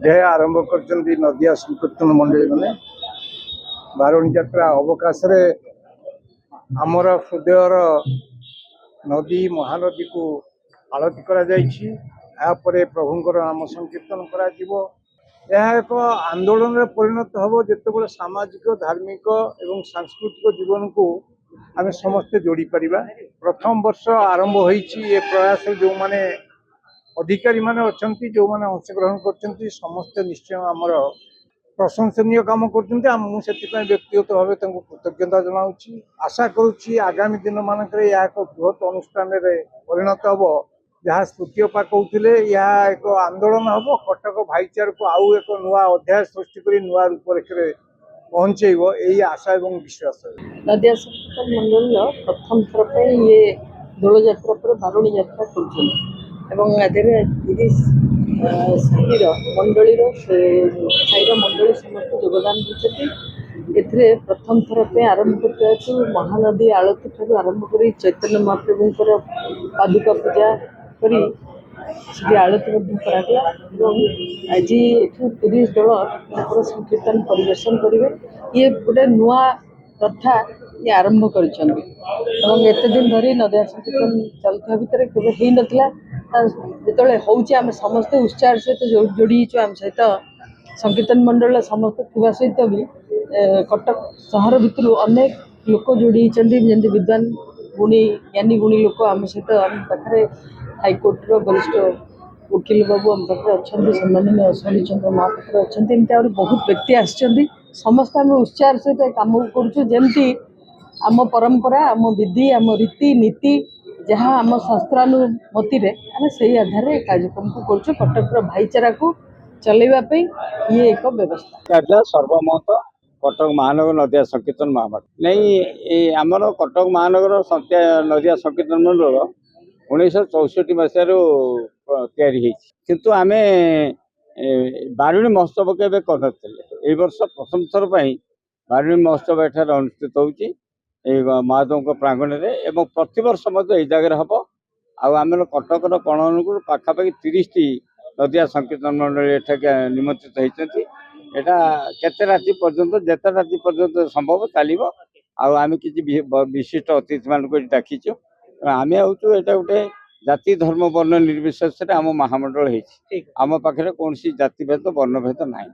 ଅଧ୍ୟାୟ ଆରମ୍ଭ କରିଛନ୍ତି ନଦିଆ ସଂକୀର୍ତ୍ତନ ମଣ୍ଡଳୀ ମାନେ। ବାରୁଣୀ ଯାତ୍ରା ଅବକାଶରେ ଆମର ହୃଦୟର ନଦୀ ମହାନଦୀକୁ ଆଳତୀ କରାଯାଇଛି। ଏହାପରେ ପ୍ରଭୁଙ୍କର ନାମ ସଂକୀର୍ତ୍ତନ କରାଯିବ। ଏହା ଏକ ଆନ୍ଦୋଳନରେ ପରିଣତ ହେବ ଯେତେବେଳେ ସାମାଜିକ ଧାର୍ମିକ ଏବଂ ସାଂସ୍କୃତିକ ଜୀବନକୁ ଆମେ ସମସ୍ତେ ଯୋଡ଼ି ପାରିବା। ପ୍ରଥମ ବର୍ଷ ଆରମ୍ଭ ହୋଇଛି ଏ ପ୍ରୟାସରେ ଯେଉଁମାନେ ଅଧିକାରୀ ମାନେ ଅଛନ୍ତି, ଯେଉଁମାନେ ଅଂଶଗ୍ରହଣ କରିଛନ୍ତି, ସମସ୍ତେ ନିଶ୍ଚୟ ଆମର ପ୍ରଶଂସନୀୟ କାମ କରୁଛନ୍ତି। ମୁଁ ସେଥିପାଇଁ ବ୍ୟକ୍ତିଗତ ଭାବେ ତାଙ୍କୁ କୃତଜ୍ଞତା ଜଣାଉଛି। ଆଶା କରୁଛି ଆଗାମୀ ଦିନମାନଙ୍କରେ ଏହା ଏକ ବୃହତ ଅନୁଷ୍ଠାନରେ ପରିଣତ ହେବ। ଯାହା ସ୍ମୃତିଅପା କହୁଥିଲେ, ଏହା ଏକ ଆନ୍ଦୋଳନ ହେବ। କଟକ ଭାଇଚାରାକୁ ଆଉ ଏକ ନୂଆ ଅଧ୍ୟାୟ ସୃଷ୍ଟି କରି ନୂଆ ରୂପରେଖରେ ପହଞ୍ଚେଇବ, ଏହି ଆଶା ଏବଂ ବିଶ୍ୱାସ। ନଦିଆ ସଂକୀର୍ତ୍ତନ ମଣ୍ଡଳୀର ପ୍ରଥମ ଥର ପାଇଁ ଇଏ ଦୋଳଯାତ୍ରା ପରେ ବାରୁଣୀ ଯାତ୍ରା କରୁଛନ୍ତି ଏବଂ ଏଥିରେ 30 ସାହିର ମଣ୍ଡଳୀର ସାହିର ମଣ୍ଡଳୀ ସମସ୍ତେ ଯୋଗଦାନ ଦେଇଛନ୍ତି। ଏଥିରେ ପ୍ରଥମ ଥର ପାଇଁ ଆରମ୍ଭ କରିଛୁ ମହାନଦୀ ଆଳତୀ ଠାରୁ ଆରମ୍ଭ କରି ଚୈତନ୍ୟ ମହାପ୍ରଭୁଙ୍କର ପାଦୁକା ପୂଜା କରି ସେଠି ଆଳତୀ ମଧ୍ୟ କରାଗଲା ଏବଂ ଆଜି ଏଠୁ 30 ଦଳ ତାଙ୍କର ସଂକୀର୍ତ୍ତନ ପରିବେଷଣ କରିବେ। ଇଏ ଗୋଟେ ନୂଆ ପ୍ରଥା ଇଏ ଆରମ୍ଭ କରିଛନ୍ତି ଏବଂ ଏତେ ଦିନ ଧରି ନଦିଆ ସଂକୀର୍ତ୍ତନ ଚାଲୁଥିବା ଭିତରେ କେବେ ହେଇନଥିଲା। ଯେତେବେଳେ ହେଉଛି ଆମେ ସମସ୍ତେ ଉତ୍ସାହର ସହିତ ଯୋଡ଼ି ହେଇଛୁ। ଆମ ସହିତ ସଂକୀର୍ତ୍ତନ ମଣ୍ଡଳୀର ସମସ୍ତେ ଥିବା ସହିତ ବି କଟକ ସହର ଭିତରୁ ଅନେକ ଲୋକ ଯୋଡ଼ି ହେଇଛନ୍ତି, ଯେମିତି ବିଦ୍ୱାନ ଗୁଣୀ ଜ୍ଞାନୀ ଗୁଣୀ ଲୋକ ଆମ ସହିତ। ଆମ ପାଖରେ ହାଇକୋର୍ଟର ବରିଷ୍ଠ ଓକିଲ ବାବୁ ଆମ ପାଖରେ ଅଛନ୍ତି, ସମ୍ମାନନୀୟ ଶୈଳଚନ୍ଦ୍ର ମହାପାତ୍ର ଅଛନ୍ତି, ଏମିତି ଆହୁରି ବହୁତ ବ୍ୟକ୍ତି ଆସିଛନ୍ତି। ସମସ୍ତେ ଆମେ ଉତ୍ସାହର ସହିତ କାମକୁ କରୁଛୁ, ଯେମିତି ଆମ ପରମ୍ପରା, ଆମ ବିଧି, ଆମ ରୀତି ନୀତି ଯାହା ଆମ ଶାସ୍ତ୍ରାନୁମତିରେ ଆମେ ସେଇ ଆଧାରରେ କାର୍ଯ୍ୟକ୍ରମକୁ କରୁଛୁ। କଟକର ଭାଇଚାରାକୁ ଚଲେଇବା ପାଇଁ ଇଏ ଏକ ବ୍ୟବସ୍ଥା। ସର୍ବମତ କଟକ ମହାନଗର ନଦିଆ ସଂକୀର୍ତ୍ତନ ମହାମଣ୍ଡଳ ନାଇଁ, ଆମର କଟକ ମହାନଗର ନଦିଆ ସଂକୀର୍ତ୍ତନ ମଣ୍ଡଳ 1964 ମସିହାରୁ ତିଆରି ହେଇଛି, କିନ୍ତୁ ଆମେ ବାରୁଣୀ ମହୋତ୍ସବ କେବେ କରିନଥିଲେ। ଏଇ ବର୍ଷ ପ୍ରଥମ ଥର ପାଇଁ ବାରୁଣୀ ମହୋତ୍ସବ ଏଠାରେ ଅନୁଷ୍ଠିତ ହେଉଛି ଏଇ ମହାଦେବଙ୍କ ପ୍ରାଙ୍ଗଣରେ ଏବଂ ପ୍ରତିବର୍ଷ ମଧ୍ୟ ଏଇ ଜାଗାରେ ହେବ। ଆଉ ଆମର କଟକର କୋଣ ଅନୁକୋଣ ପାଖାପାଖି 30ଟି ନଦିଆ ସଂକୀର୍ତ୍ତନ ମଣ୍ଡଳୀ ଏଠାକେ ନିମନ୍ତ୍ରିତ ହେଇଛନ୍ତି। ଏଇଟା କେତେ ରାତି ପର୍ଯ୍ୟନ୍ତ, ଯେତେ ରାତି ପର୍ଯ୍ୟନ୍ତ ସମ୍ଭବ ଚାଲିବ। ଆଉ ଆମେ କିଛି ବିଶିଷ୍ଟ ଅତିଥିମାନଙ୍କୁ ଏଠି ଡାକିଛୁ। ଆମେ ହେଉଛୁ ଏଇଟା ଗୋଟେ ଜାତି ଧର୍ମ ବର୍ଣ୍ଣ ନିର୍ବିଶେଷରେ ଆମ ମହାମଣ୍ଡଳ ହେଇଛି। ଆମ ପାଖରେ କୌଣସି ଜାତିଭେଦ ବର୍ଣ୍ଣଭେଦ ନାହିଁ।